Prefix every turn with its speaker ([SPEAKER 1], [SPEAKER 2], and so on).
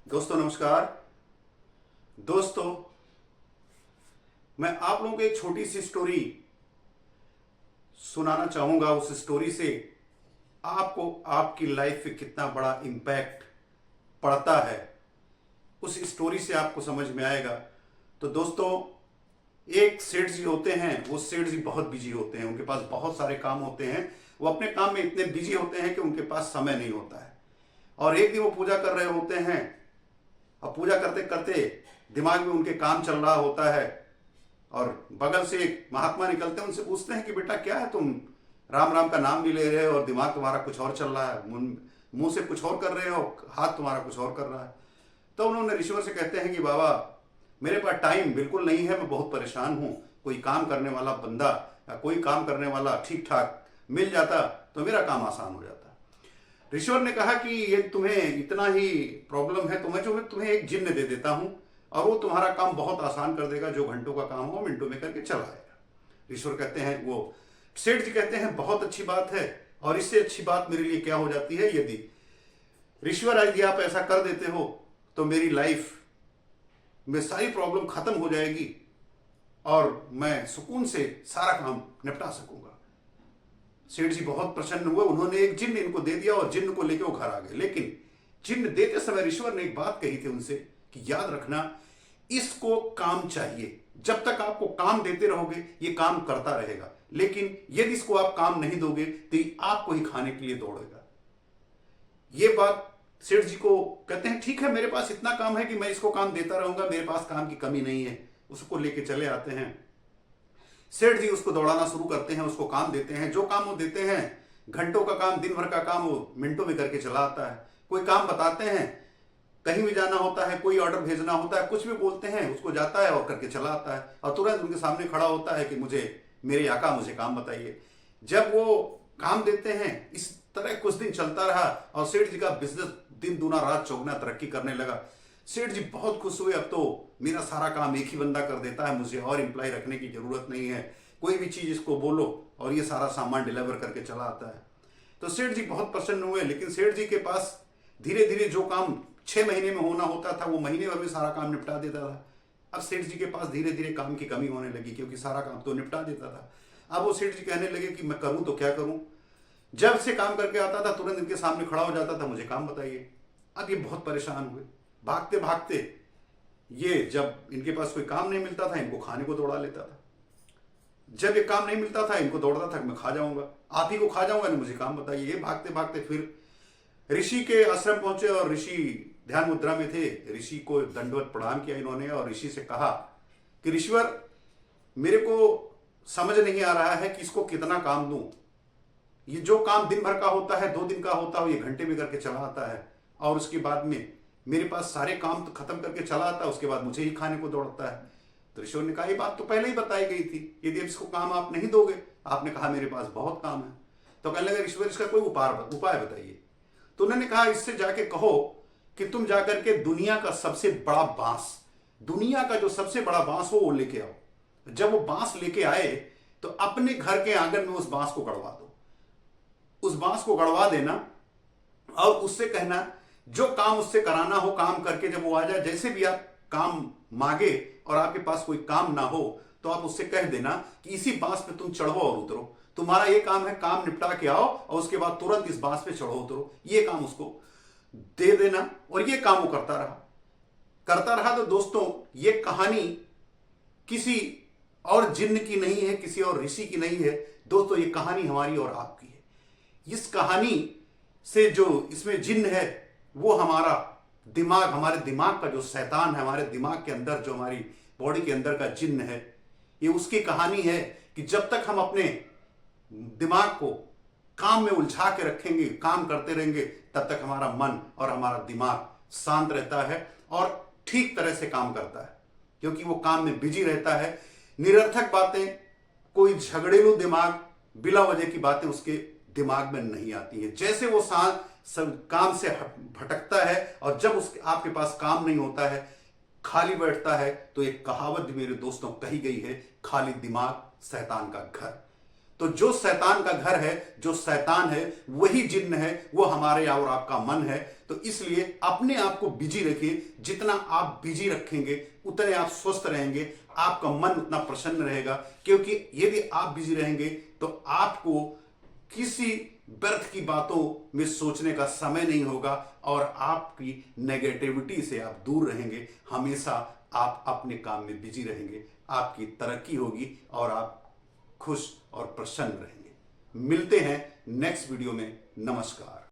[SPEAKER 1] दोस्तों नमस्कार। दोस्तों, मैं आप लोगों को एक छोटी सी स्टोरी सुनाना चाहूंगा। उस स्टोरी से आपको आपकी लाइफ पे कितना बड़ा इम्पैक्ट पड़ता है, उस स्टोरी से आपको समझ में आएगा। तो दोस्तों, एक सेठ जी होते हैं। वो सेठ जी बहुत बिजी होते हैं, उनके पास बहुत सारे काम होते हैं। वो अपने काम में इतने बिजी होते हैं कि उनके पास समय नहीं होता है। और एक दिन वो पूजा कर रहे होते हैं, अब पूजा करते करते दिमाग में उनके काम चल रहा होता है और बगल से एक महात्मा निकलते हैं। उनसे पूछते हैं कि बेटा क्या है, तुम राम राम का नाम भी ले रहे हो और दिमाग तुम्हारा कुछ और चल रहा है, मुंह से कुछ और कर रहे हो, हाथ तुम्हारा कुछ और कर रहा है। तो उन्होंने ऋषिवर से कहते हैं कि बाबा, मेरे पास टाइम बिल्कुल नहीं है, मैं बहुत परेशान हूँ। कोई काम करने वाला बंदा या कोई काम करने वाला ठीक ठाक मिल जाता तो मेरा काम आसान हो जाता। ऋषिवर ने कहा कि ये तुम्हें इतना ही प्रॉब्लम है, तुम्हें एक जिन्न दे देता हूं और वो तुम्हारा काम बहुत आसान कर देगा। जो घंटों का काम हो मिनटों में करके चला आएगा। ऋषिवर कहते हैं, वो सेठ जी कहते हैं बहुत अच्छी बात है, और इससे अच्छी बात मेरे लिए क्या हो जाती है, यदि ऋषिवर यदि आप ऐसा कर देते हो तो मेरी लाइफ में सारी प्रॉब्लम खत्म हो जाएगी और मैं सुकून से सारा काम निपटा सकूंगा। सेठ जी बहुत प्रसन्न हुए। उन्होंने एक जिन्न इनको दे दिया और जिन्न को लेकर वो घर आ गए। लेकिन जिन्न देते समय ऋषिवर ने एक बात कही थी उनसे कि याद रखना, इसको काम चाहिए। जब तक आपको काम देते रहोगे ये काम करता रहेगा, लेकिन यदि इसको आप काम नहीं दोगे तो ये आपको ही खाने के लिए दौड़ेगा। ये बात सेठ जी को कहते हैं, ठीक है मेरे पास इतना काम है कि मैं इसको काम देता रहूंगा, मेरे पास काम की कमी नहीं है। उसको लेके चले आते हैं। सेठ जी उसको दौड़ाना शुरू करते हैं, उसको काम देते हैं। जो काम वो देते हैं, घंटों का काम, दिन भर का काम, वो मिनटों में करके चला आता है। कोई काम बताते हैं, कहीं भी जाना होता है, कोई ऑर्डर भेजना होता है, कुछ भी बोलते हैं, उसको जाता है और करके चला आता है और तुरंत उनके सामने खड़ा होता है कि मेरे आका मुझे काम बताइए। जब वो काम देते हैं, इस तरह कुछ दिन चलता रहा और सेठ जी का बिजनेस दिन दूना रात चौगुना तरक्की करने लगा। सेठ जी बहुत खुश हुए, अब तो मेरा सारा काम एक ही बंदा कर देता है, मुझे और एम्प्लॉय रखने की जरूरत नहीं है। कोई भी चीज इसको बोलो और ये सारा सामान डिलीवर करके चला आता है। तो सेठ जी बहुत प्रसन्न हुए। लेकिन सेठ जी के पास धीरे धीरे जो काम 6 महीने में होना होता था, वो महीने भर में सारा काम निपटा देता था। अब सेठ जी के पास धीरे धीरे काम की कमी होने लगी, क्योंकि सारा काम तो निपटा देता था। अब वो सेठ जी कहने लगे कि मैं करूं तो क्या करूं। जब से काम करके आता था तुरंत इनके सामने खड़ा हो जाता था, मुझे काम बताइए। अब ये बहुत परेशान हुए। भागते भागते ये, जब इनके पास कोई काम नहीं मिलता था, इनको खाने को दौड़ा लेता था। जब ये काम नहीं मिलता था, इनको दौड़ता था कि मैं खा जाऊंगा, आप ही को खा जाऊंगा, नहीं मुझे काम बताइए। ये भागते भागते फिर ऋषि के आश्रम पहुंचे और ऋषि ध्यान मुद्रा में थे। ऋषि को दंडवत प्रणाम किया इन्होंने और ऋषि से कहा कि ऋषिवर, मेरे को समझ नहीं आ रहा है कि इसको कितना काम दूं। ये जो काम दिन भर का होता है, 2 दिन का होता है, ये घंटे में करके चला आता है और उसके बाद में मेरे पास सारे काम तो खत्म करके चला आता है, उसके बाद मुझे ही खाने को दौड़ता है। तो ऋषिवर ने कहा, ये बात तो पहले ही बताई गई थी, यदि इसको काम आप नहीं दोगे, आपने कहा मेरे पास बहुत काम है। तो कहने लगा, ऋषिवर इसका कोई उपाय बताइए। तो उन्होंने कहा, इससे जाके कहो कि तुम जाकर के दुनिया का सबसे बड़ा बांस, दुनिया का जो सबसे बड़ा बांस हो वो लेके आओ। जब वो बांस लेके आए तो अपने घर के आंगन में उस बांस को गड़वा दो। उस बांस को गड़वा देना और उससे कहना जो काम उससे कराना हो काम करके जब वो आ जाए, जैसे भी आप काम मांगे और आपके पास कोई काम ना हो तो आप उससे कह देना कि इसी बांस पे तुम चढ़ो और उतरो। तुम्हारा ये काम है, काम निपटा के आओ और उसके बाद तुरंत इस बांस पे चढ़ो उतरो। ये काम उसको दे देना और ये काम वो करता रहा। तो दोस्तों, ये कहानी किसी और जिन्न की नहीं है, किसी और ऋषि की नहीं है। दोस्तों, ये कहानी हमारी और आपकी है। इस कहानी से जो इसमें जिन्न है वो हमारा दिमाग, हमारे दिमाग का जो शैतान है, हमारे दिमाग के अंदर जो हमारी बॉडी के अंदर का जिन्न है, ये उसकी कहानी है कि जब तक हम अपने दिमाग को काम में उलझा के रखेंगे, काम करते रहेंगे, तब तक हमारा मन और हमारा दिमाग शांत रहता है और ठीक तरह से काम करता है, क्योंकि वो काम में बिजी रहता है। निरर्थक बातें, कोई झगड़ेलू दिमाग, बिला वजह की बातें उसके दिमाग में नहीं आती है। जैसे वो सब काम से भटकता है और जब उसके आपके पास काम नहीं होता है, खाली बैठता है, तो एक कहावत भी मेरे दोस्तों कही गई है, खाली दिमाग शैतान का घर। तो जो शैतान का घर है, जो शैतान है, वही जिन्न है, वो हमारे और आपका मन है। तो इसलिए अपने आप को बिजी रखिए। जितना आप बिजी रखेंगे उतने आप स्वस्थ रहेंगे, आपका मन उतना प्रसन्न रहेगा। क्योंकि यदि आप बिजी रहेंगे तो आपको किसी व्यर्थ की बातों में सोचने का समय नहीं होगा और आपकी नेगेटिविटी से आप दूर रहेंगे। हमेशा आप अपने काम में बिजी रहेंगे, आपकी तरक्की होगी और आप खुश और प्रसन्न रहेंगे। मिलते हैं नेक्स्ट वीडियो में। नमस्कार।